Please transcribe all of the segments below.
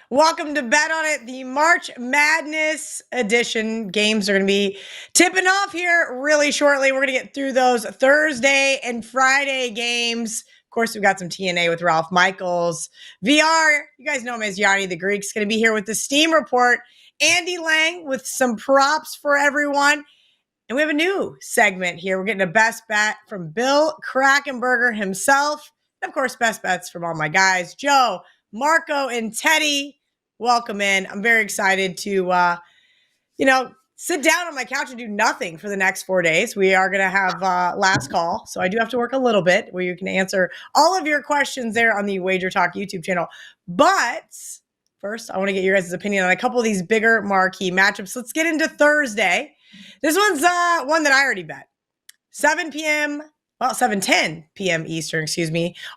Welcome to Bet On It, the March Madness edition. Games are going to be tipping off here really shortly. We're going to get through those Thursday and Friday games. Of course, we've got some TNA with Ralph Michaels. VR, you guys know him as Gianni the Greek, is going to be here with the Steam Report. Andy Lang with some props for everyone. And we have a new segment here. We're getting a best bet from Bill Krackman himself. And of course, best bets from all my guys, Joe, Marco, and Teddy. Welcome in. I'm very excited to, sit down on my couch and do nothing for the next 4 days. We are going to have last call. So I do have to work a little bit where you can answer all of your questions there on the WagerTalk YouTube channel. But first, I want to get your guys' opinion on a couple of these bigger marquee matchups. Let's get into Thursday. This one's one that I already bet. 7:10 p.m. Eastern,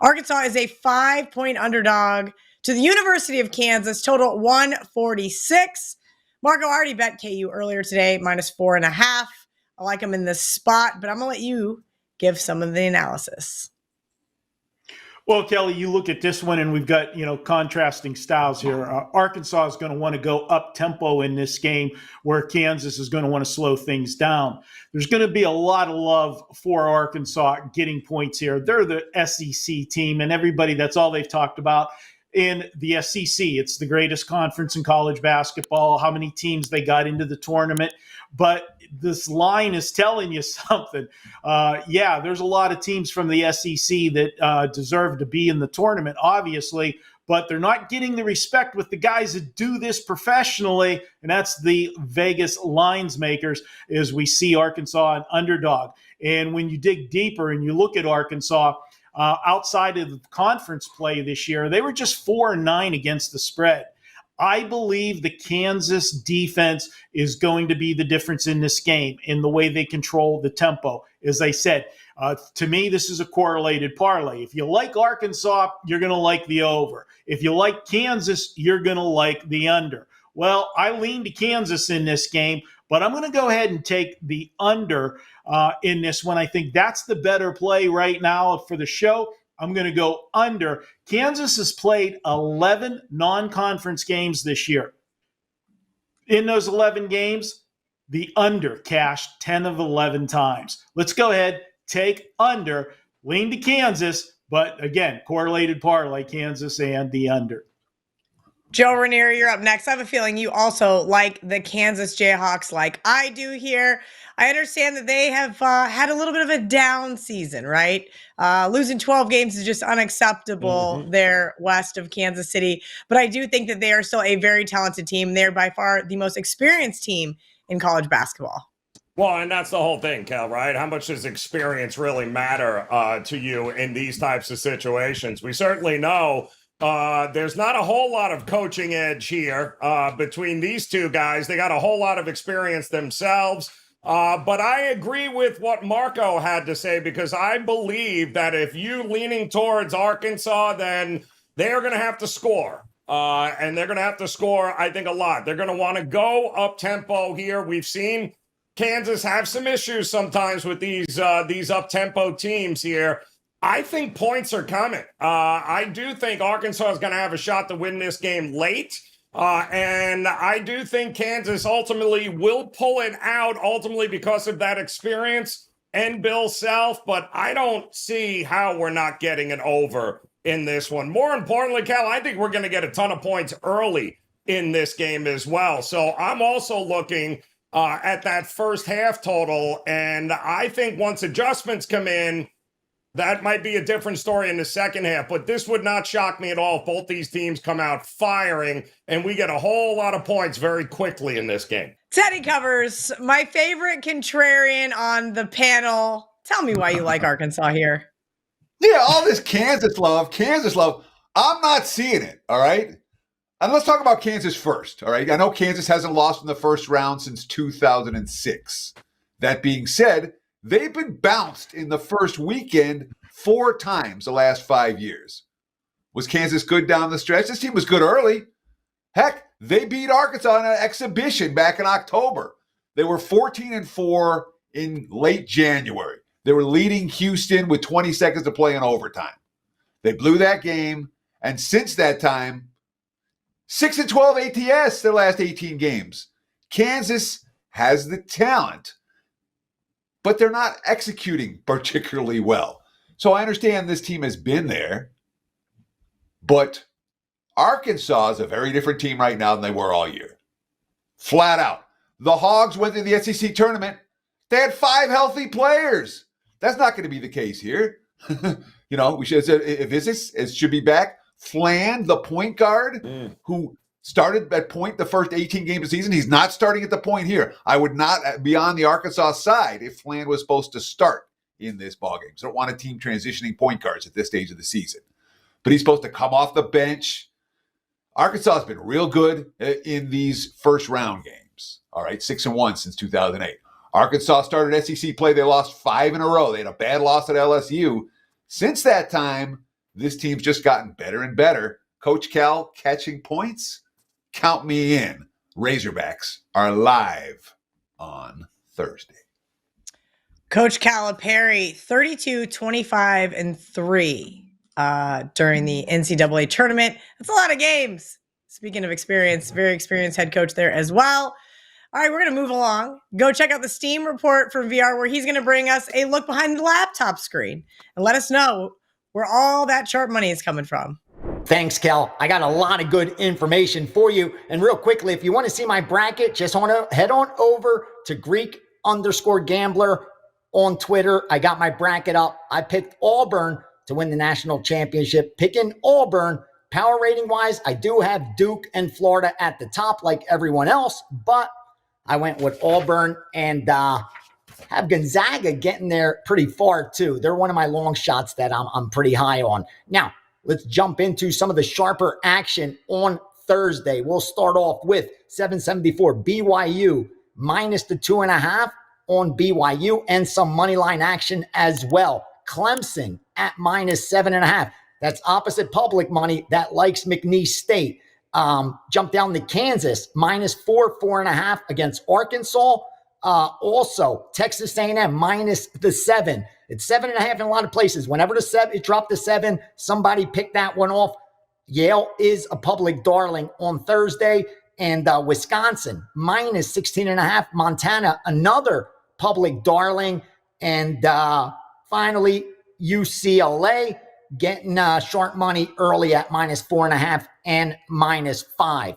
Arkansas is a 5-point underdog to the University of Kansas, total 146. Marco already bet KU earlier today, -4.5. I like them in this spot, but I'm going to let you give some of the analysis. Well, Kelly, you look at this one and we've got, contrasting styles here. Arkansas is going to want to go up tempo in this game where Kansas is going to want to slow things down. There's going to be a lot of love for Arkansas getting points here. They're the SEC team, and everybody, that's all they've talked about in the SEC. It's the greatest conference in college basketball, how many teams they got into the tournament. But this line is telling you something. There's a lot of teams from the SEC that deserve to be in the tournament, obviously, but they're not getting the respect with the guys that do this professionally, and that's the Vegas lines makers, as we see Arkansas an underdog. And when you dig deeper and you look at Arkansas, outside of the conference play this year, they were just 4-9 against the spread. I believe the Kansas defense is going to be the difference in this game in the way they control the tempo. As I said, to me, this is a correlated parlay. If you like Arkansas, you're going to like the over. If you like Kansas, you're going to like the under. Well, I lean to Kansas in this game, but I'm going to go ahead and take the under in this one. I think that's the better play right now for the show. I'm going to go under. Kansas has played 11 non-conference games this year. In those 11 games, the under cashed 10 of 11 times. Let's go ahead, take under, lean to Kansas, but again, correlated parlay, Kansas and the under. Joe Raineri, you're up next. I have a feeling you also like the Kansas Jayhawks like I do here. I understand that they have had a little bit of a down season, right? Losing 12 games is just unacceptable there west of Kansas City. But I do think that they are still a very talented team. They're by far the most experienced team in college basketball. Well, and that's the whole thing, Kel, right? How much does experience really matter to you in these types of situations? We certainly know there's not a whole lot of coaching edge here between these two guys. They got a whole lot of experience themselves. But I agree with what Marco had to say, because I believe that if you leaning towards Arkansas, then they're going to have to score. And they're going to have to score, I think, a lot. They're going to want to go up tempo here. We've seen Kansas have some issues sometimes with these up tempo teams here. I think points are coming. I do think Arkansas is going to have a shot to win this game late. And I do think Kansas ultimately will pull it out, ultimately because of that experience and Bill Self. But I don't see how we're not getting an over in this one. More importantly, Cal, I think we're going to get a ton of points early in this game as well. So I'm also looking at that first half total. And I think once adjustments come in, that might be a different story in the second half, but this would not shock me at all if both these teams come out firing and we get a whole lot of points very quickly in this game. Teddy covers, my favorite contrarian on the panel. Tell me why you like Arkansas here. Yeah, all this Kansas love. I'm not seeing it, all right? And let's talk about Kansas first, all right? I know Kansas hasn't lost in the first round since 2006. That being said, they've been bounced in the first weekend 4 times the last 5 years. Was Kansas good down the stretch? This team was good early. Heck, they beat Arkansas in an exhibition back in October. They were 14-4 in late January. They were leading Houston with 20 seconds to play in overtime. They blew that game, and since that time, 6-12 ATS their last 18 games. Kansas has the talent, but they're not executing particularly well. So I understand this team has been there, but Arkansas is a very different team right now than they were all year. Flat out. The Hogs went to the SEC tournament. They had 5 healthy players. That's not going to be the case here. We should have said if it should be back. Flan, the point guard, who started at point the first 18 games of the season, he's not starting at the point here. I would not be on the Arkansas side if Flan was supposed to start in this ballgame. So I don't want a team transitioning point guards at this stage of the season. But he's supposed to come off the bench. Arkansas has been real good in these first round games. All right, 6-1 since 2008. Arkansas started SEC play. They lost 5 in a row. They had a bad loss at LSU. Since that time, this team's just gotten better and better. Coach Cal catching points? Count me in. Razorbacks are live on Thursday. Coach Calipari, 32, 25, and 3 during the NCAA tournament. That's a lot of games. Speaking of experience, very experienced head coach there as well. All right, we're going to move along. Go check out the Steam report from VR where he's going to bring us a look behind the laptop screen and let us know where all that sharp money is coming from. Thanks, Kel. I got a lot of good information for you. And real quickly, if you want to see my bracket, just want to head on over to Greek_Gambler on Twitter. I got my bracket up. I picked Auburn to win the national championship. Picking Auburn, power rating wise, I do have Duke and Florida at the top like everyone else, but I went with Auburn and have Gonzaga getting there pretty far too. They're one of my long shots that I'm pretty high on. Now, let's jump into some of the sharper action on Thursday. We'll start off with 774 BYU minus the 2.5 on BYU and some money line action as well. Clemson at minus 7.5. That's opposite public money that likes McNeese State. Jump down to Kansas, minus 4.5 against Arkansas. Also, Texas A&M minus the 7. It's 7.5 in a lot of places. Whenever it dropped to 7, somebody picked that one off. Yale is a public darling on Thursday. And Wisconsin minus 16.5. Montana, another public darling. And finally, UCLA getting sharp money early at minus 4.5 and minus 5.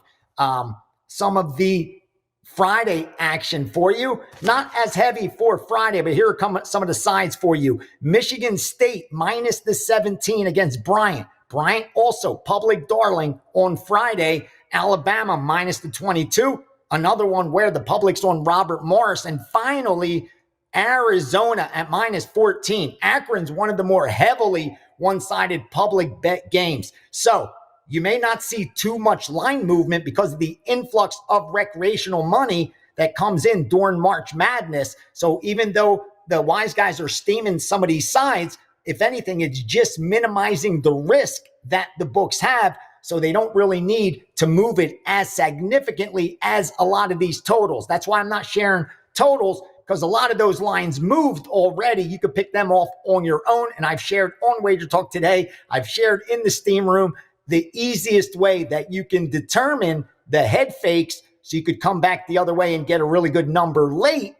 Some of the Friday action for you, not as heavy for Friday, but here come some of the sides for you. Michigan State minus the 17 against Bryant. Bryant also public darling on Friday. Alabama minus the 22. Another one where the public's on Robert Morris. And finally, Arizona at minus 14. Akron's one of the more heavily one-sided public bet games. So you may not see too much line movement because of the influx of recreational money that comes in during March Madness. So even though the wise guys are steaming some of these sides, if anything, it's just minimizing the risk that the books have. So they don't really need to move it as significantly as a lot of these totals. That's why I'm not sharing totals, because a lot of those lines moved already. You could pick them off on your own. And I've shared on WagerTalk today. I've shared in the Steam room the easiest way that you can determine the head fakes so you could come back the other way and get a really good number late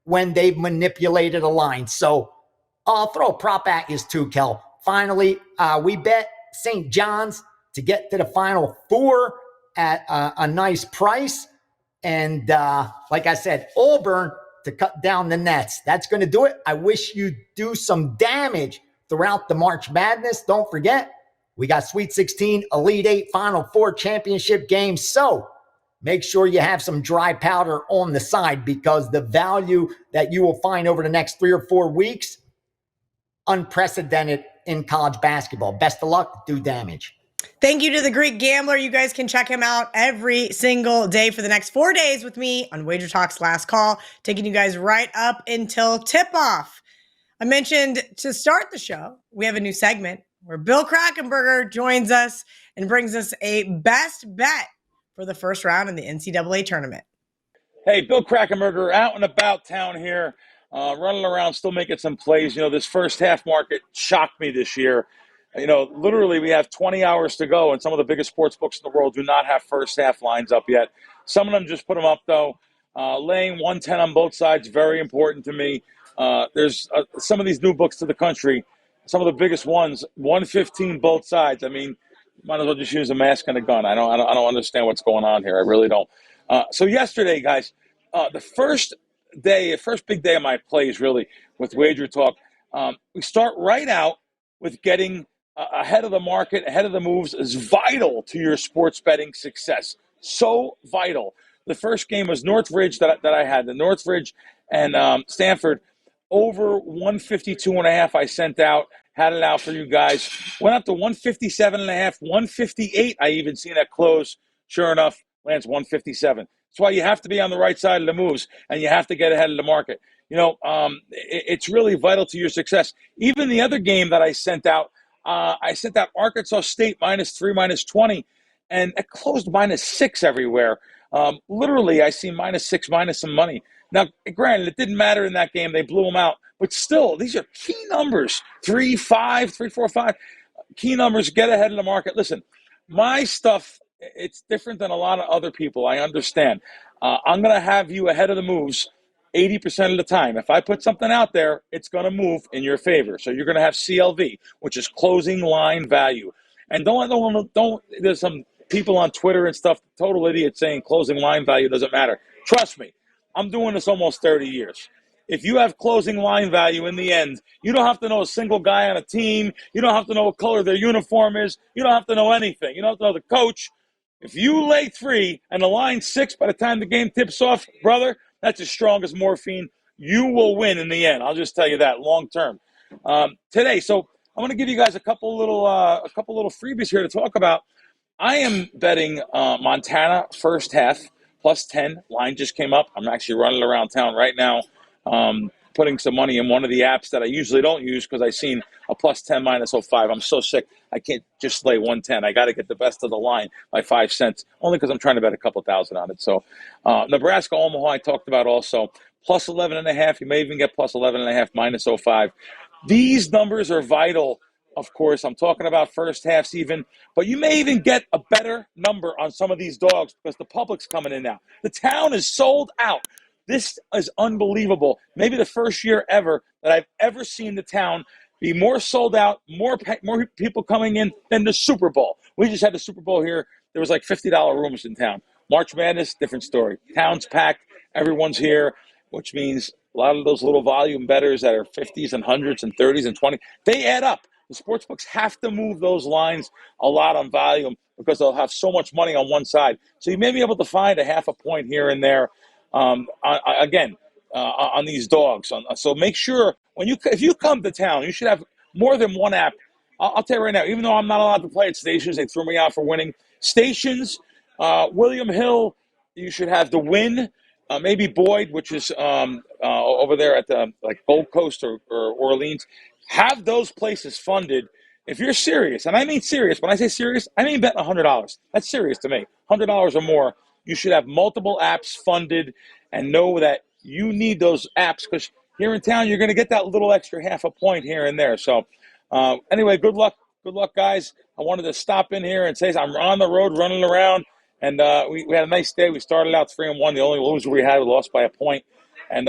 when they've manipulated a line. So I'll throw a prop at you too, Kel. Finally, we bet St. John's to get to the Final Four at a nice price. And like I said, Auburn to cut down the nets. That's going to do it. I wish you'd do some damage throughout the March Madness. Don't forget, we got Sweet 16, Elite 8, Final Four championship games. So make sure you have some dry powder on the side, because the value that you will find over the next 3 or 4 weeks, unprecedented in college basketball. Best of luck. Do damage. Thank you to the Greek Gambler. You guys can check him out every single day for the next 4 days with me on WagerTalk's Last Call, taking you guys right up until tip-off. I mentioned to start the show, we have a new segment where Bill Krackenberger joins us and brings us a best bet for the first round in the NCAA tournament. Hey, Bill Krackenberger out and about town here, running around, still making some plays. You know, this first half market shocked me this year. Literally we have 20 hours to go, and some of the biggest sports books in the world do not have first half lines up yet. Some of them just put them up, though. Laying 110 on both sides, very important to me. There's some of these new books to the country, some of the biggest ones, 115 both sides. I mean, might as well just use a mask and a gun. I don't understand what's going on here. I really don't. So yesterday, guys, the first big day of my plays really with WagerTalk, we start right out with getting ahead of the market, ahead of the moves is vital to your sports betting success. So vital. The first game was Northridge that I had, the Northridge and Stanford, over 152.5. I sent out, had it out for you guys. Went up to 157.5, 158. I even seen that close. Sure enough, lands 157. That's why you have to be on the right side of the moves, and you have to get ahead of the market. It's really vital to your success. Even the other game that I sent out Arkansas State -3, -20, and it closed -6 everywhere. Literally, I see -6, minus some money. Now, granted, it didn't matter in that game. They blew them out. But still, these are key numbers. 3, 5, 3, 4, 5. Key numbers, get ahead of the market. Listen, my stuff, it's different than a lot of other people. I understand. I'm going to have you ahead of the moves 80% of the time. If I put something out there, it's going to move in your favor. So you're going to have CLV, which is closing line value. And don't there's some people on Twitter and stuff, total idiots saying closing line value doesn't matter. Trust me, I'm doing this almost 30 years. If you have closing line value in the end, you don't have to know a single guy on a team. You don't have to know what color their uniform is. You don't have to know anything. You don't have to know the coach. If you lay 3 and the line's 6 by the time the game tips off, brother, that's as strong as morphine. You will win in the end. I'll just tell you that long term. Today, so I'm going to give you guys a couple little freebies here to talk about. I am betting Montana first half +10. Line just came up. I'm actually running around town right now, putting some money in one of the apps that I usually don't use because I seen a +10 -05. I'm so sick. I can't just lay 110. I got to get the best of the line by 5 cents, only because I'm trying to bet a couple thousand on it. So Nebraska Omaha I talked about also +11.5. You may even get +11.5 -05. These numbers are vital. Of course, I'm talking about first halves even, but you may even get a better number on some of these dogs because the public's coming in now. The town is sold out. This is unbelievable. Maybe the first year ever that I've ever seen the town be more sold out, more people coming in than the Super Bowl. We just had the Super Bowl here. There was like $50 rooms in town. March Madness, different story. Town's packed. Everyone's here, which means a lot of those little volume bettors that are 50s and 100s and 30s and 20s, they add up. The sports books have to move those lines a lot on volume because they'll have so much money on one side. So you may be able to find a half a point here and there. On these dogs. So make sure if you come to town, you should have more than one app. I'll tell you right now, even though I'm not allowed to play at Stations, they threw me out for winning. Stations, William Hill, you should have the Win. Maybe Boyd, which is over there at the Gold Coast or Orleans. Have those places funded. If you're serious, and I mean serious, when I say serious, I mean betting $100. That's serious to me. $100 or more. You should have multiple apps funded and know that you need those apps because here in town, you're going to get that little extra half a point here and there. So anyway, good luck. Good luck, guys. I wanted to stop in here and say I'm on the road running around. And we had a nice day. We started out 3-1. The only loser we had, we lost by a point. And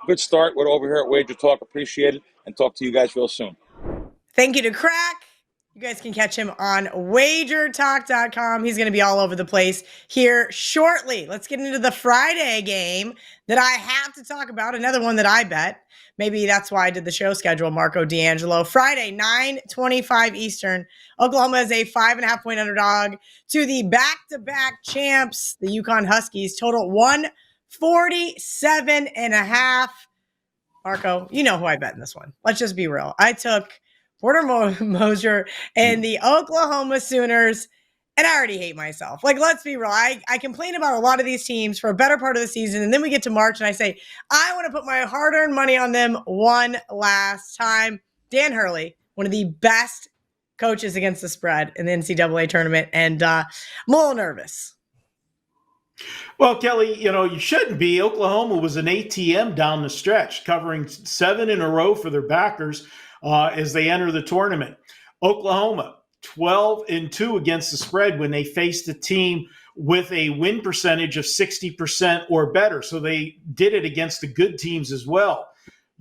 good start. We're over here at WagerTalk. Appreciate it. And talk to you guys real soon. Thank you to Crack. You guys can catch him on WagerTalk.com. He's going to be all over the place here shortly. Let's get into the Friday game that I have to talk about. Another one that I bet. Maybe that's why I did the show schedule, Marco D'Angelo. Friday, 9:25 Eastern. Oklahoma is a 5.5-point underdog to the back-to-back champs, the UConn Huskies. Total 147.5. Marco, you know who I bet in this one. Let's just be real. I took Porter Moser and the Oklahoma Sooners, and I already hate myself. Let's be real. I complain about a lot of these teams for a better part of the season, and then we get to March, and I say, I want to put my hard-earned money on them one last time. Dan Hurley, one of the best coaches against the spread in the NCAA tournament, and I'm a little nervous. Well, Kelly, you shouldn't be. Oklahoma was an ATM down the stretch, covering 7 in a row for their backers as they enter the tournament. Oklahoma, 12-2 against the spread when they faced a team with a win percentage of 60% or better. So they did it against the good teams as well.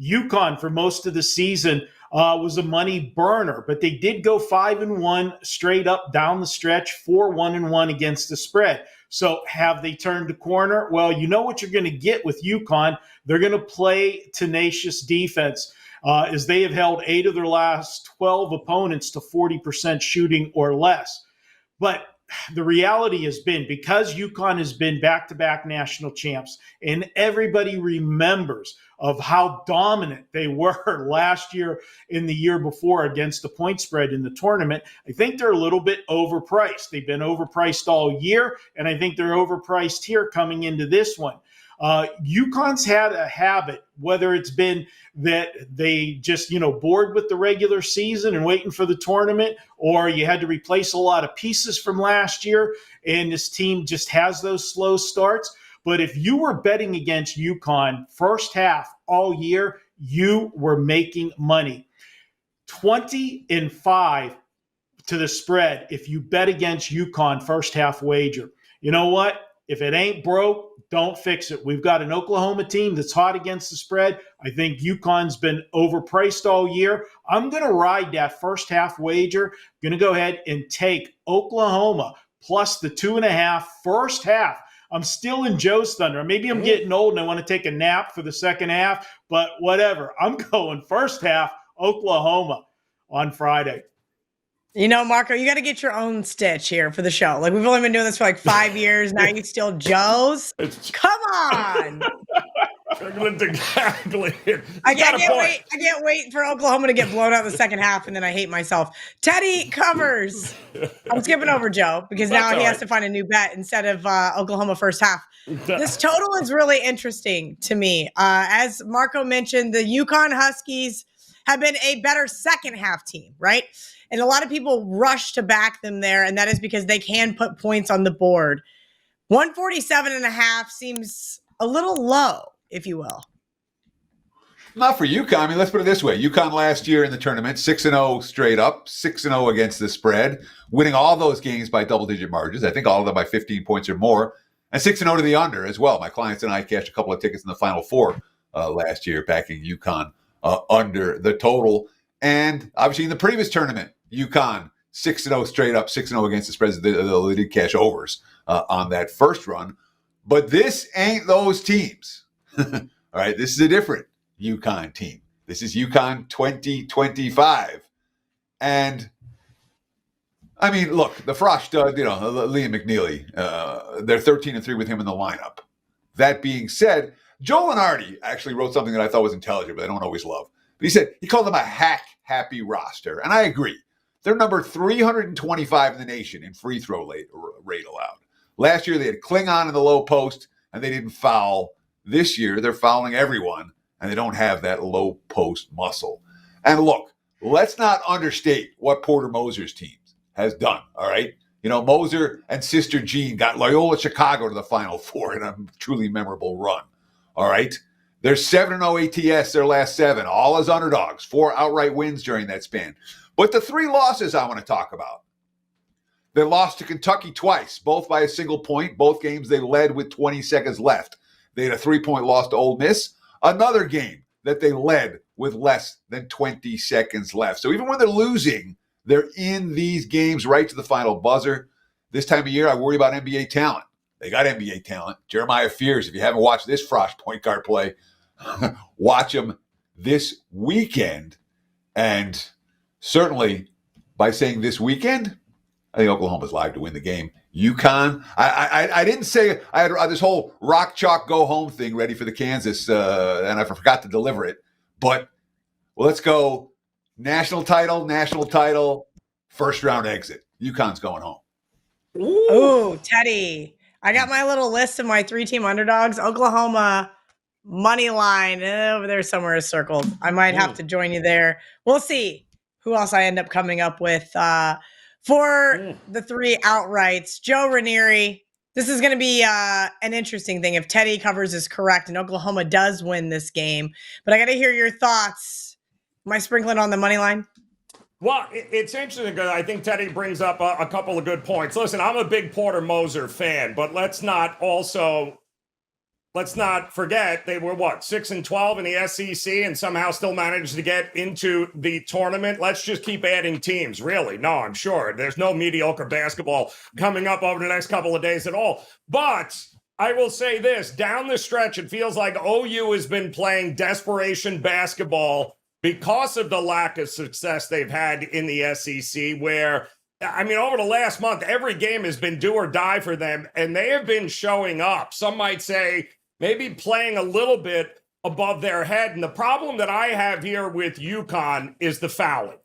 UConn for most of the season was a money burner, but they did go 5-1 straight up down the stretch, 4-1-1 against the spread. So have they turned the corner? Well, you know what you're going to get with UConn. They're going to play tenacious defense as they have held 8 of their last 12 opponents to 40% shooting or less. But the reality has been, because UConn has been back-to-back national champs, and everybody remembers of how dominant they were last year and the year before against the point spread in the tournament, I think they're a little bit overpriced. They've been overpriced all year, and I think they're overpriced here coming into this one. UConn's had a habit, whether it's been that they just, bored with the regular season and waiting for the tournament, or you had to replace a lot of pieces from last year, and this team just has those slow starts. But if you were betting against UConn first half all year, you were making money. 20-5 to the spread if you bet against UConn first half wager. You know what? If it ain't broke, don't fix it. We've got an Oklahoma team that's hot against the spread. I think UConn's been overpriced all year. I'm going to ride that first half wager. I'm going to go ahead and take Oklahoma plus the 2.5 first half. I'm still in Joe's thunder. Maybe I'm getting old and I want to take a nap for the second half, but whatever. I'm going first half Oklahoma on Friday. Marco, you got to get your own stitch here for the show. Like, we've only been doing this for like 5 years. Now you steal Joe's. Come on. I can't wait for Oklahoma to get blown out in the second half, and then I hate myself. Teddy covers. I'm skipping over Joe because now he has to find a new bet instead of Oklahoma first half. This total is really interesting to me. As Marco mentioned, the UConn Huskies have been a better second half team, right? And a lot of people rush to back them there, and that is because they can put points on the board. 147.5 seems a little low, if you will. Not for UConn. I mean, let's put it this way. UConn last year in the tournament, 6-0 straight up, 6-0 against the spread, winning all those games by double-digit margins. I think all of them by 15 points or more, and 6-0 to the under as well. My clients and I cashed a couple of tickets in the Final Four last year, backing UConn under the total. And obviously in the previous tournament, UConn 6-0 straight up, 6-0 against the spreads. They did cash overs on that first run. But this ain't those teams. All right, this is a different UConn team. This is UConn 2025. And I mean, look, the Frosh stud, Liam McNeely, they're 13-3 with him in the lineup. That being said, Joe Lenardi actually wrote something that I thought was intelligent, but I don't always love. But he called them a hack-happy roster. And I agree. They're number 325 in the nation in free throw rate allowed. Last year, they had Klingon in the low post, and they didn't foul. This year, they're fouling everyone, and they don't have that low post muscle. And look, let's not understate what Porter Moser's team has done, all right? Moser and Sister Jean got Loyola Chicago to the Final Four in a truly memorable run, all right? They're 7-0 ATS their last 7, all as underdogs, 4 outright wins during that span. But the 3 losses I want to talk about. They lost to Kentucky twice, both by a single point. Both games they led with 20 seconds left. They had a 3-point loss to Ole Miss. Another game that they led with less than 20 seconds left. So even when they're losing, they're in these games right to the final buzzer. This time of year, I worry about NBA talent. They got NBA talent. Jeremiah Fears, if you haven't watched this Frosh point guard play, watch him this weekend. And certainly, by saying this weekend, I think Oklahoma's live to win the game. UConn, I didn't say I had this whole rock, chalk, go home thing ready for the Kansas, and I forgot to deliver it. But let's go national title, first round exit. UConn's going home. Ooh, Teddy. I got my little list of my 3-team underdogs. Oklahoma, money line, over there somewhere is circled. I might have to join you there. We'll see who else I end up coming up with for the 3 outrights. Joe Raineri, this is going to be an interesting thing if Teddy covers is correct and Oklahoma does win this game. But I got to hear your thoughts. Am I sprinkling on the money line? Well, it's interesting because I think Teddy brings up a couple of good points. Listen, I'm a big Porter Moser fan, but let's not forget they were 6-12 in the SEC and somehow still managed to get into the tournament. Let's just keep adding teams. Really? No, I'm sure there's no mediocre basketball coming up over the next couple of days at all. But I will say this, down the stretch, it feels like OU has been playing desperation basketball because of the lack of success they've had in the SEC, where, I mean, over the last month, every game has been do or die for them, and they have been showing up. Some might say maybe playing a little bit above their head. And the problem that I have here with UConn is the fouling.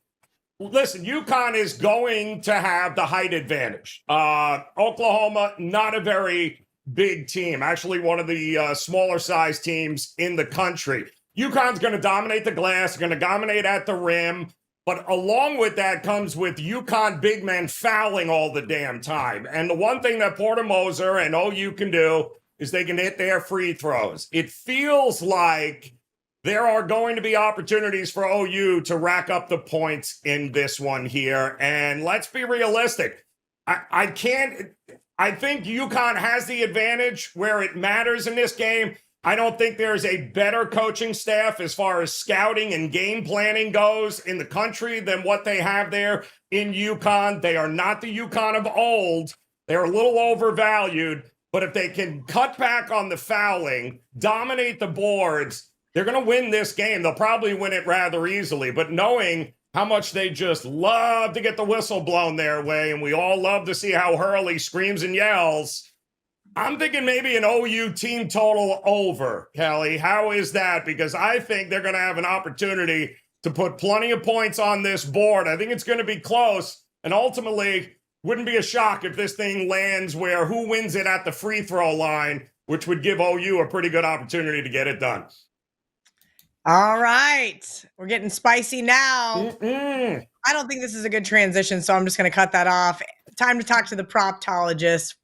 Listen, UConn is going to have the height advantage. Oklahoma, not a very big team, actually one of the smaller size teams in the country. UConn's going to dominate the glass, going to dominate at the rim. But along with that comes with UConn big men fouling all the damn time. And the one thing that Porter Moser and OU can do is they can hit their free throws. It feels like there are going to be opportunities for OU to rack up the points in this one here. And let's be realistic. I think UConn has the advantage where it matters in this game. I don't think there's a better coaching staff as far as scouting and game planning goes in the country than what they have there in UConn. They are not the UConn of old. They're a little overvalued, but if they can cut back on the fouling, dominate the boards, they're going to win this game. They'll probably win it rather easily, but knowing how much they just love to get the whistle blown their way, and we all love to see how Hurley screams and yells, I'm thinking maybe an OU team total over, Kelly. How is that? Because I think they're going to have an opportunity to put plenty of points on this board. I think it's going to be close. And ultimately, wouldn't be a shock if this thing lands where who wins it at the free throw line, which would give OU a pretty good opportunity to get it done. All right. We're getting spicy now. Mm-mm. I don't think this is a good transition, so I'm just going to cut that off. Time to talk to the proptologist,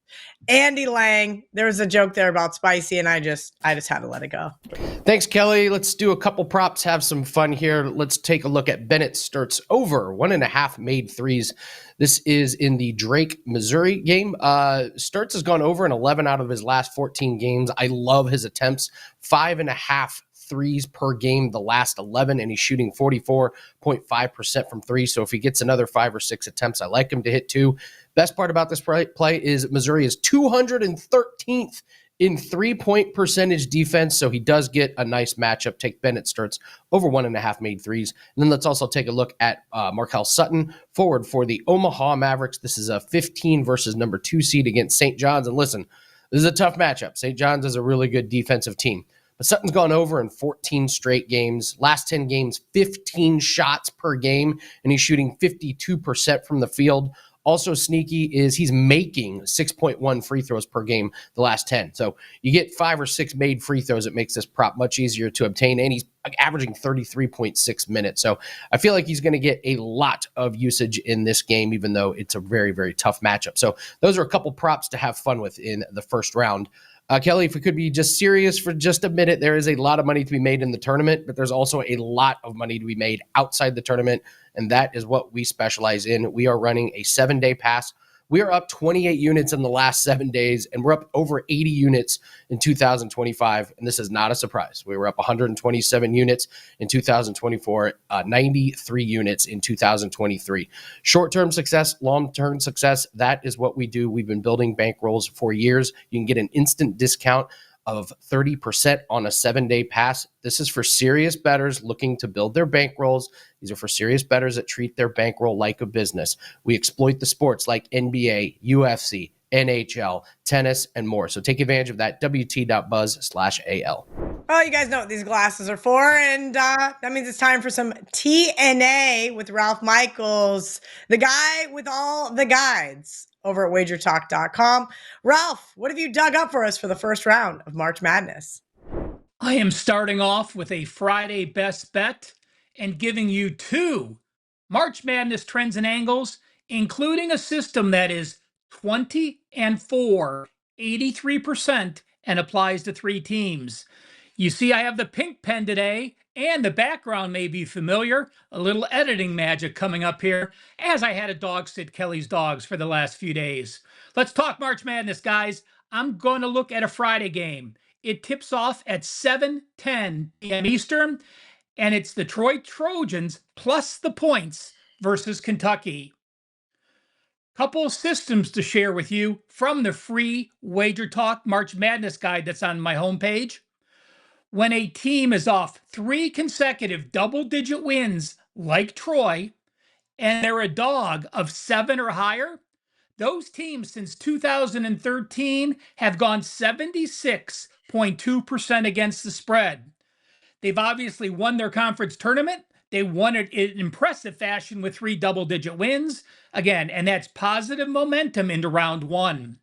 Andy Lang. There was a joke there about spicy, and I just had to let it go. Thanks, Kelly. Let's do a couple props, have some fun here. Let's take a look at Bennett Sturt's over 1.5 made threes. This is in the Drake, Missouri game. Sturtz has gone over in 11 out of his last 14 games. I love his attempts. 5.5 threes per game the last 11, and he's shooting 44.5% from three. So if he gets another 5 or 6 attempts, I like him to hit 2. Best part about this play is Missouri is 213th in 3-point percentage defense, so he does get a nice matchup. Take Bennett Sturtz over 1.5 made threes. And then let's also take a look at Markel Sutton, forward for the Omaha Mavericks. This is a 15 versus number 2 seed against St. John's. And listen, this is a tough matchup. St. John's is a really good defensive team. But Sutton's gone over in 14 straight games. Last 10 games, 15 shots per game, and he's shooting 52% from the field. Also sneaky is he's making 6.1 free throws per game the last 10. So you get 5 or 6 made free throws. It makes this prop much easier to obtain, and he's averaging 33.6 minutes. So I feel like he's going to get a lot of usage in this game, even though it's a very, very tough matchup. So those are a couple props to have fun with in the first round. Kelly, if we could be just serious for just a minute, there is a lot of money to be made in the tournament, but there's also a lot of money to be made outside the tournament, and that is what we specialize in. We are running a 7-day pass. We are up 28 units in the last 7 days, and we're up over 80 units in 2025, and this is not a surprise. We were up 127 units in 2024, 93 units in 2023. Short-term success, long-term success, that is what we do. We've been building bankrolls for years. You can get an instant discount of 30% on a 7-day pass. This is for serious bettors looking to build their bankrolls. These are for serious bettors that treat their bankroll like a business. We exploit the sports like NBA, UFC, NHL, tennis, and more. So take advantage of that. WT.buzz/AL. Well, you guys know what these glasses are for, and that means it's time for some TNA with Ralph Michaels, the guy with all the guides over at WagerTalk.com. Ralph, what have you dug up for us for the first round of March Madness? I am starting off with a Friday best bet and giving you 2 March Madness trends and angles, including a system that is 20-4, 83%, and applies to 3 teams. You see, I have the pink pen today, and the background may be familiar. A little editing magic coming up here, as I had a dog sit Kelly's dogs for the last few days. Let's talk March Madness, guys. I'm going to look at a Friday game. It tips off at 7:10 p.m. Eastern, and it's the Troy Trojans plus the points versus Kentucky. Couple of systems to share with you from the free WagerTalk March Madness guide that's on my homepage. When a team is off 3 consecutive double-digit wins like Troy, and they're a dog of 7 or higher, those teams since 2013 have gone 76.2% against the spread. They've obviously won their conference tournament. They won it in impressive fashion with 3 double-digit wins. Again, and that's positive momentum into round 1.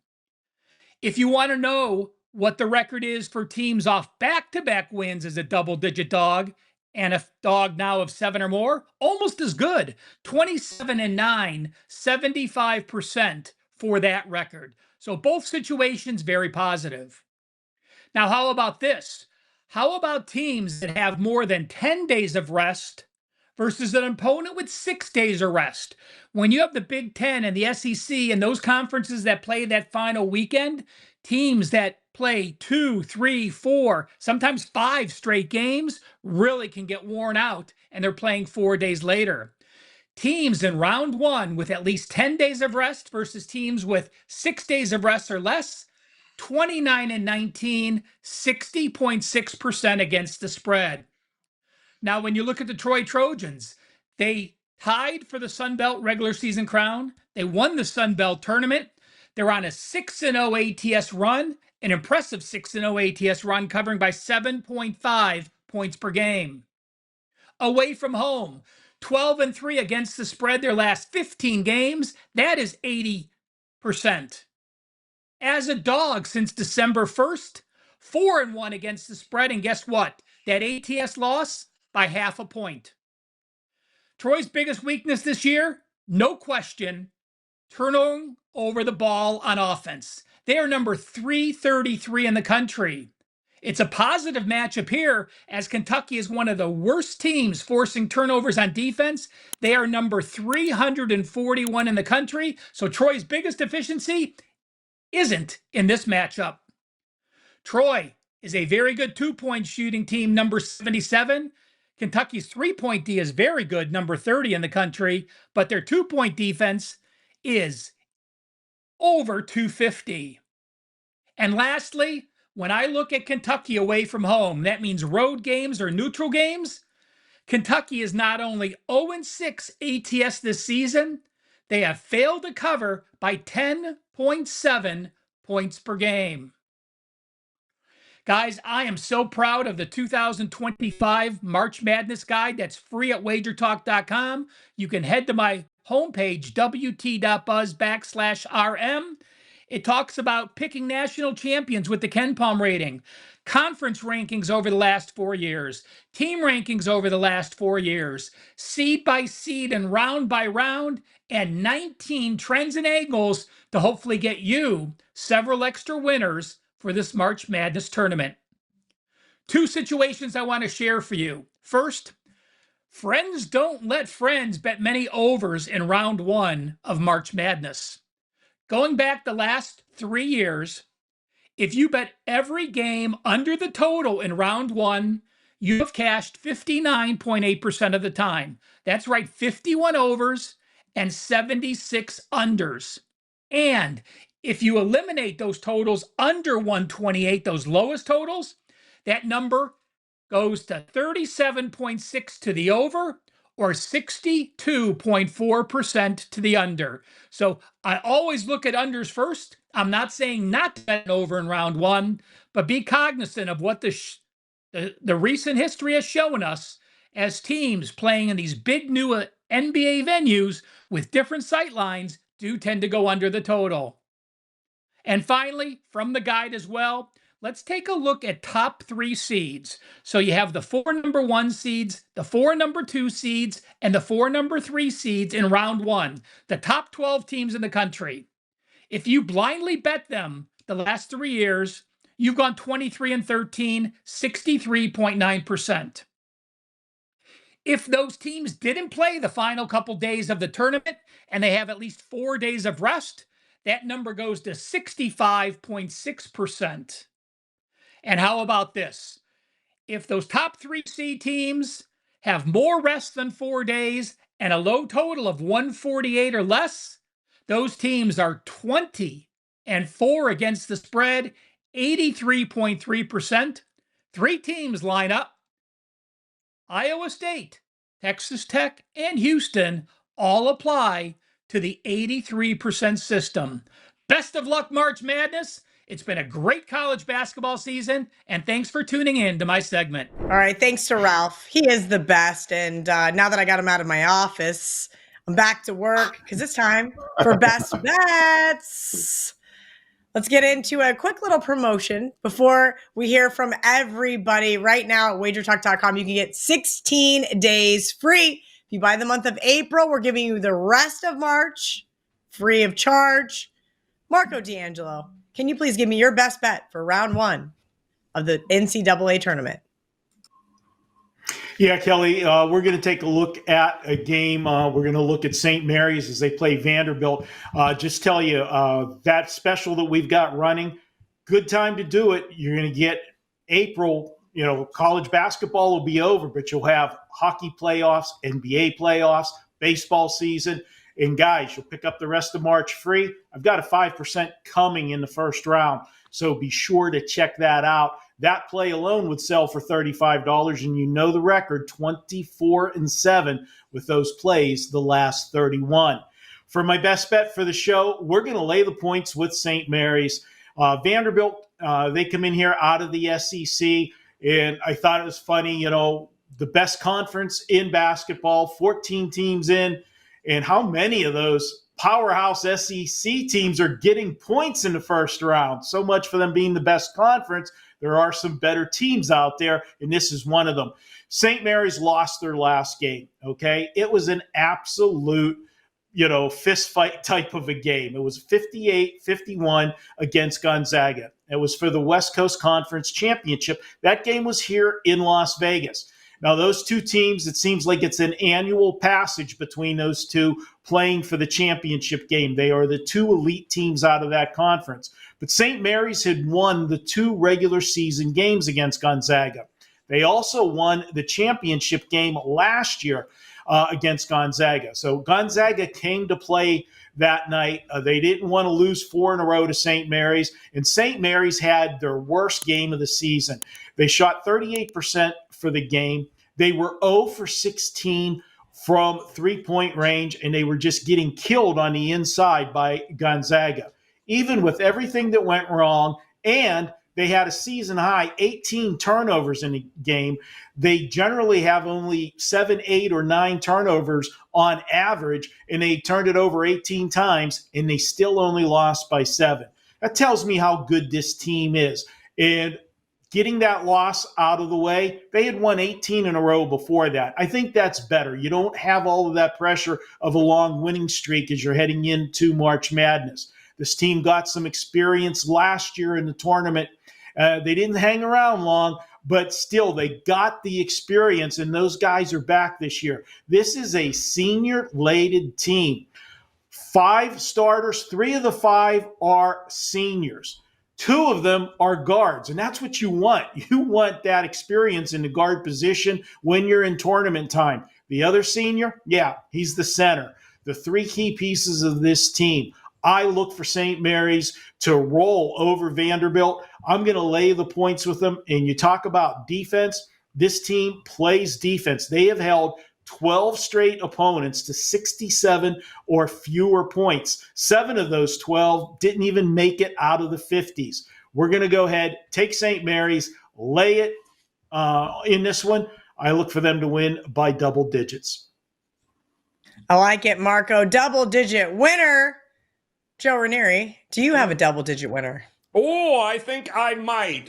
If you want to know what the record is for teams off back-to-back wins as a double-digit dog, and a dog now of 7 or more, almost as good. 27-9, 75% for that record. So both situations very positive. Now, how about this? How about teams that have more than 10 days of rest versus an opponent with 6 days of rest? When you have the Big Ten and the SEC and those conferences that play that final weekend, teams that play 2, 3, 4, sometimes 5 straight games really can get worn out, and they're playing 4 days later. Teams in round 1 with at least 10 days of rest versus teams with 6 days of rest or less, 29-19, 60.6% against the spread. Now, when you look at the Troy Trojans, they tied for the Sun Belt regular season crown. They won the Sun Belt tournament. They're on a 6-0 ATS run, an impressive 6-0 ATS run, covering by 7.5 points per game. Away from home, 12-3 against the spread their last 15 games. That is 80%. As a dog since December 1st, 4-1 against the spread, and guess what? That ATS loss by half a point. Troy's biggest weakness this year, no question, turning over the ball on offense. They are number 333 in the country. It's a positive matchup here, as Kentucky is one of the worst teams forcing turnovers on defense. They are number 341 in the country, so Troy's biggest deficiency isn't in this matchup. Troy is a very good 2-point shooting team, number 77. Kentucky's 3-point D is very good, number 30 in the country, but their 2-point defense is over 250. And lastly, when I look at Kentucky away from home, that means road games or neutral games, Kentucky is not only 0-6 ATS this season, they have failed to cover by 10.7 points per game. Guys, I am so proud of the 2025 March Madness guide that's free at WagerTalk.com. You can head to my homepage, wt.buzz/RM. It talks about picking national champions with the Ken Palm rating, conference rankings over the last 4 years, team rankings over the last 4 years, seed by seed and round by round, and 19 trends and angles to hopefully get you several extra winners for this March Madness tournament. 2 situations I want to share for you. First, friends don't let friends bet many overs in round 1 of March Madness. Going back the last 3 years, if you bet every game under the total in round 1, you have cashed 59.8% of the time. That's right, 51 overs and 76 unders. And if you eliminate those totals under 128, those lowest totals, that number goes to 37.6 to the over or 62.4% to the under. So I always look at unders first. I'm not saying not to bet over in round 1, but be cognizant of what the recent history has shown us as teams playing in these big new NBA venues with different sight lines do tend to go under the total. And finally, from the guide as well, let's take a look at top 3 seeds. So you have the 4 number 1 seeds, the 4 number 2 seeds, and the 4 number 3 seeds in round 1, the top 12 teams in the country. If you blindly bet them the last 3 years, You've gone 23-13, 63.9%. If those teams didn't play the final couple days of the tournament and they have at least 4 days of rest, that number goes to 65.6%. And how about this? If those top 3 seed teams have more rest than 4 days and a low total of 148 or less, those teams are 20-4 against the spread, 83.3%. 3 teams line up. Iowa State, Texas Tech, and Houston all apply to the 83% system. Best of luck, March Madness. It's been a great college basketball season, and thanks for tuning in to my segment. All right, thanks to Ralph. He is the best. And now that I got him out of my office, I'm back to work because it's time for best bets. Let's get into a quick little promotion before we hear from everybody. Right now at WagerTalk.com, you can get 16 days free. If you buy the month of April, we're giving you the rest of March free of charge. Marco D'Angelo, can you please give me your best bet for round 1 of the NCAA tournament? Yeah, Kelly, we're going to take a look at a game. We're going to look at St. Mary's as they play Vanderbilt. Just tell you, that special that we've got running, good time to do it. You're going to get April, college basketball will be over, but you'll have hockey playoffs, NBA playoffs, baseball season. And guys, you'll pick up the rest of March free. I've got a 5% coming in the first round, so be sure to check that out. That play alone would sell for $35, and you know the record, 24-7 with those plays the last 31. For my best bet for the show, we're going to lay the points with St. Mary's. Vanderbilt, they come in here out of the SEC, and I thought it was funny, the best conference in basketball, 14 teams in, and how many of those powerhouse SEC teams are getting points in the first round. So much for them being the best conference. There are some better teams out there, and this is one of them. St. Mary's lost their last game, okay? It was an absolute, fist fight type of a game. It was 58-51 against Gonzaga. It was for the West Coast Conference Championship. That game was here in Las Vegas. Now, those two teams, it seems like it's an annual passage between those two playing for the championship game. They are the 2 elite teams out of that conference. But St. Mary's had won the 2 regular season games against Gonzaga. They also won the championship game last year against Gonzaga. So Gonzaga came to play that night. They didn't want to lose 4 in a row to St. Mary's, and St. Mary's had their worst game of the season. They shot 38% for the game. They were 0 for 16 from three-point range, and they were just getting killed on the inside by Gonzaga. Even with everything that went wrong, and they had a season-high 18 turnovers in the game. They generally have only 7, 8, or 9 turnovers on average, and they turned it over 18 times, and they still only lost by 7. That tells me how good this team is. And getting that loss out of the way, they had won 18 in a row before that. I think that's better. You don't have all of that pressure of a long winning streak as you're heading into March Madness. This team got some experience last year in the tournament. They didn't hang around long, but still they got the experience, and those guys are back this year. This is a senior-laden team. 5 starters, 3 of the 5 are seniors. 2 of them are guards, and that's what you want. You want that experience in the guard position when you're in tournament time. The other senior, he's the center. The 3 key pieces of this team. I look for St. Mary's to roll over Vanderbilt. I'm going to lay the points with them. And you talk about defense, this team plays defense. They have held 12 straight opponents to 67 or fewer points. 7 of those 12 didn't even make it out of the 50s. We're going to go ahead, take St. Mary's, lay it in this one. I look for them to win by double digits. I like it, Marco. Double-digit winner. Joe Raineri, do you have a double-digit winner? Oh, I think I might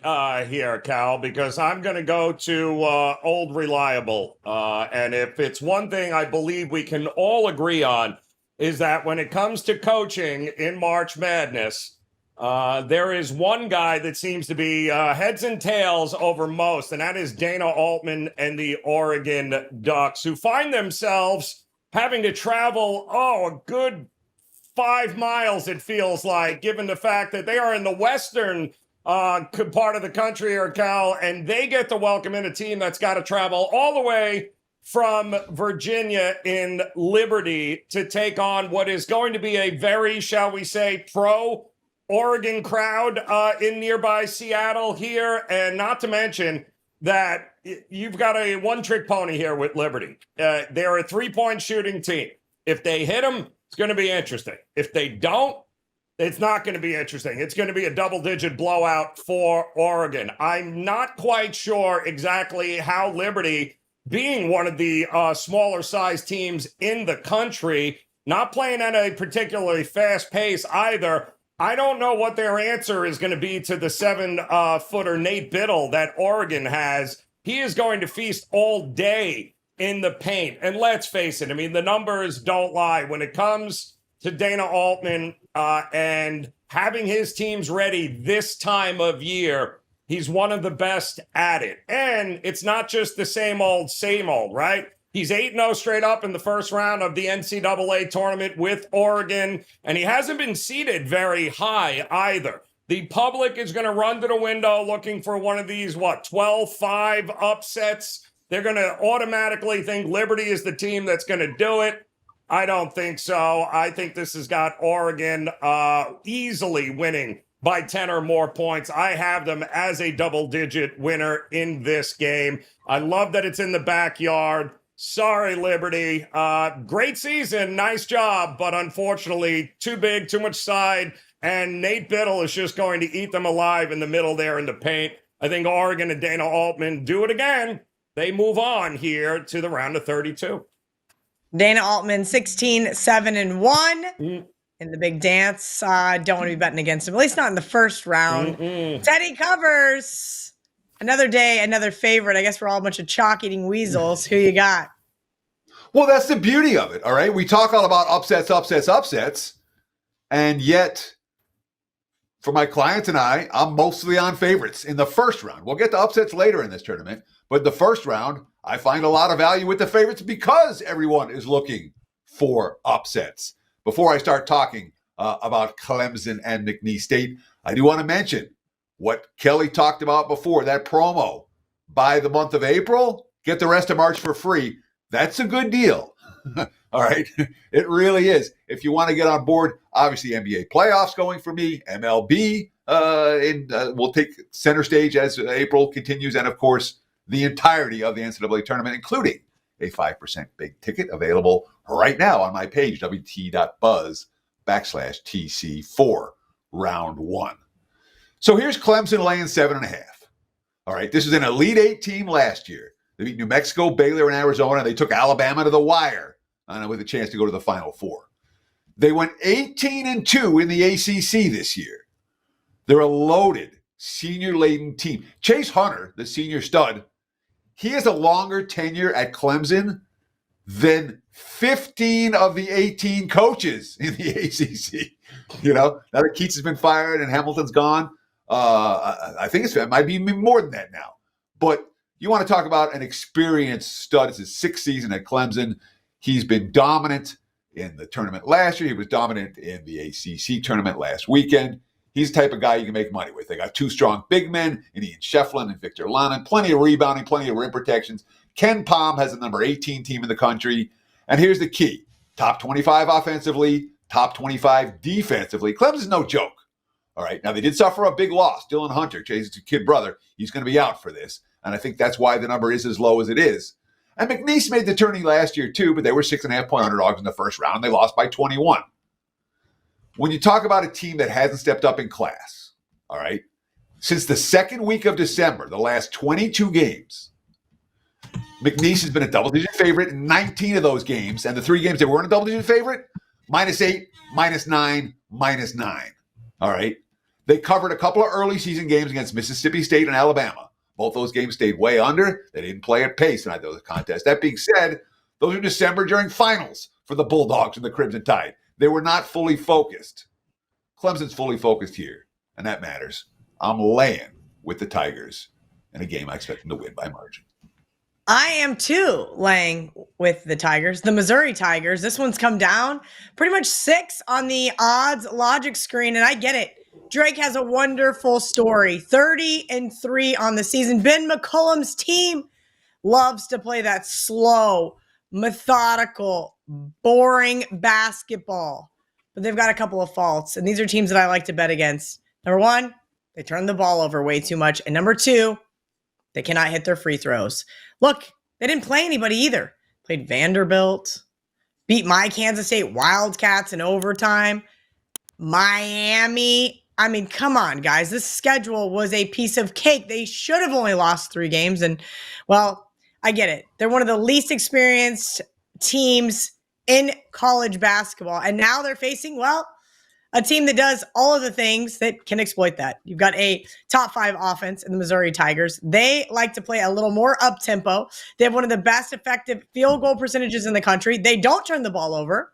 here, Cal, because I'm going to go to Old Reliable. And if it's one thing I believe we can all agree on is that when it comes to coaching in March Madness, There is one guy that seems to be heads and tails over most, and that is Dana Altman and the Oregon Ducks, who find themselves having to travel, a good 5 miles, it feels like, given the fact that they are in the western part of the country, or Cal, and they get to welcome in a team that's got to travel all the way from Virginia in Liberty to take on what is going to be a very, shall we say, pro Oregon crowd in nearby Seattle here. And not to mention that you've got a one-trick pony here with Liberty. They're a three-point shooting team. If they hit them, it's going to be interesting. If they don't, it's not going to be interesting. It's going to be a double-digit blowout for Oregon. I'm not quite sure exactly how Liberty, being one of the smaller-sized teams in the country, not playing at a particularly fast pace either, I don't know what their answer is going to be to the 7-footer Nate Biddle that Oregon has. He is going to feast all day in the paint. And let's face it, I mean, the numbers don't lie. When it comes to Dana Altman and having his teams ready this time of year, he's one of the best at it. And it's not just the same old, right? He's 8-0 straight up in the first round of the NCAA tournament with Oregon, and he hasn't been seeded very high either. The public is going to run to the window looking for one of these, 12-5 upsets. They're going to automatically think Liberty is the team that's going to do it. I don't think so. I think this has got Oregon easily winning by 10 or more points. I have them as a double-digit winner in this game. I love that it's in the backyard. Sorry, Liberty. Great season. Nice job. But unfortunately, too big, too much side. And Nate Biddle is just going to eat them alive in the middle there in the paint. I think Oregon and Dana Altman do it again. They move on here to the round of 32. Dana Altman, 16-7-1 in the big dance. Don't want to be betting against him, at least not in the first round. Teddy covers. Another day, another favorite. I guess we're all a bunch of chalk-eating weasels. Who you got? Well, that's the beauty of it, all right? We talk all about upsets, and yet, for my clients and I'm mostly on favorites in the first round. We'll get to upsets later in this tournament, but the first round, I find a lot of value with the favorites because everyone is looking for upsets. Before I start talking about Clemson and McNeese State, I do want to mention what Kelly talked about before, that promo. By the month of April, get the rest of March for free. That's a good deal. All right. It really is. If you want to get on board, obviously NBA playoffs going for me, MLB will take center stage as April continues. And of course, the entirety of the NCAA tournament, including a 5% big ticket available right now on my page, wt.buzz/TC4 round 1. So here's Clemson laying 7.5. All right, this is an Elite Eight team last year. They beat New Mexico, Baylor, and Arizona. They took Alabama to the wire with a chance to go to the Final Four. They went 18-2 in the ACC this year. They're a loaded, senior-laden team. Chase Hunter, the senior stud, he has a longer tenure at Clemson than 15 of the 18 coaches in the ACC. Now that Keats has been fired and Hamilton's gone, I think it might be even more than that now. But you want to talk about an experienced stud. It's his 6th season at Clemson. He's been dominant in the tournament last year. He was dominant in the ACC tournament last weekend. He's the type of guy you can make money with. They got 2 strong big men in Ian Shefflin and Victor Lannon. Plenty of rebounding, plenty of rim protections. Ken Palm has the number 18 team in the country. And here's the key. Top 25 offensively, top 25 defensively. Clemson's no joke. All right. Now, they did suffer a big loss. Dylan Hunter, Chase's kid brother, he's going to be out for this. And I think that's why the number is as low as it is. And McNeese made the tourney last year, too, but they were 6.5-point underdogs in the first round. They lost by 21. When you talk about a team that hasn't stepped up in class, all right, since the second week of December, the last 22 games, McNeese has been a double-digit favorite in 19 of those games. And the 3 games they weren't a double-digit favorite, -8, -9, -9. All right. They covered a couple of early season games against Mississippi State and Alabama. Both those games stayed way under. They didn't play at pace in either of those contests. That being said, those are December during finals for the Bulldogs and the Crimson Tide. They were not fully focused. Clemson's fully focused here. and that matters. I'm laying with the Tigers in a game I expect them to win by margin. I am too laying with the Tigers, the Missouri Tigers. This one's come down pretty much 6 on the odds logic screen, and I get it. Drake has a wonderful story, 30-3 on the season. Ben McCollum's team loves to play that slow, methodical, boring basketball, but they've got a couple of faults, and these are teams that I like to bet against. Number 1, they turn the ball over way too much, and number 2, they cannot hit their free throws. Look, they didn't play anybody either. Played Vanderbilt, beat my Kansas State Wildcats in overtime, Miami. I mean, come on, guys. This schedule was a piece of cake. They should have only lost 3 games. And, well, I get it. They're one of the least experienced teams in college basketball. And now they're facing, well, a team that does all of the things that can exploit that. You've got a top 5 offense in the Missouri Tigers. They like to play a little more up-tempo. They have one of the best effective field goal percentages in the country. They don't turn the ball over.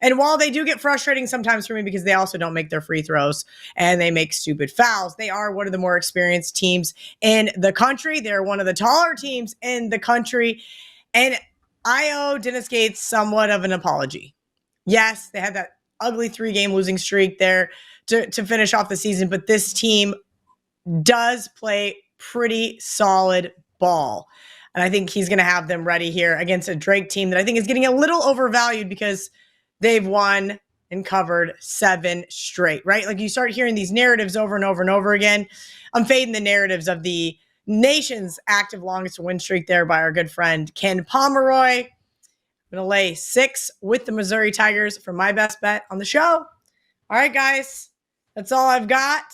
And while they do get frustrating sometimes for me because they also don't make their free throws and they make stupid fouls, they are one of the more experienced teams in the country. They're one of the taller teams in the country. And I owe Dennis Gates somewhat of an apology. Yes, they had that ugly 3-game losing streak there to finish off the season, but this team does play pretty solid ball. And I think he's going to have them ready here against a Drake team that I think is getting a little overvalued because they've won and covered 7 straight, right? Like you start hearing these narratives over and over and over again. I'm fading the narratives of the nation's active longest win streak there by our good friend Ken Pomeroy. I'm going to lay 6 with the Missouri Tigers for my best bet on the show. All right, guys, that's all I've got.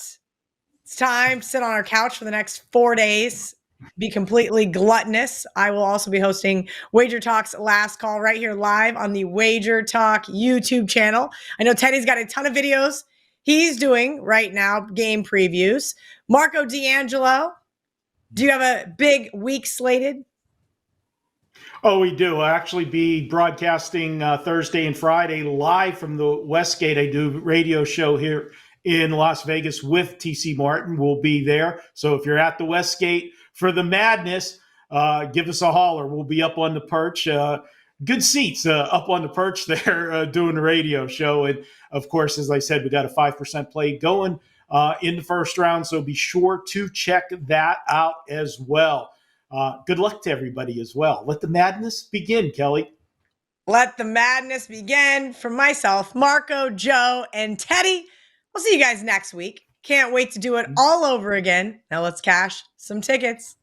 It's time to sit on our couch for the next 4 days, be completely gluttonous. I will also be hosting WagerTalk's Last Call right here live on the WagerTalk YouTube channel. I know Teddy's got a ton of videos he's doing right now, game previews. Marco D'Angelo, do you have a big week slated? Oh, we do. I'll actually be broadcasting Thursday and Friday live from the Westgate. I do a radio show here in Las Vegas with TC Martin. We'll be there. So if you're at the Westgate for the madness, give us a holler. We'll be up on the perch. Good seats up on the perch there doing the radio show. And, of course, as I said, we got a 5% play going in the first round. So be sure to check that out as well. Good luck to everybody as well. Let the madness begin, Kelly. Let the madness begin. From myself, Marco, Joe, and Teddy. We'll see you guys next week. Can't wait to do it all over again. Now let's cash some tickets.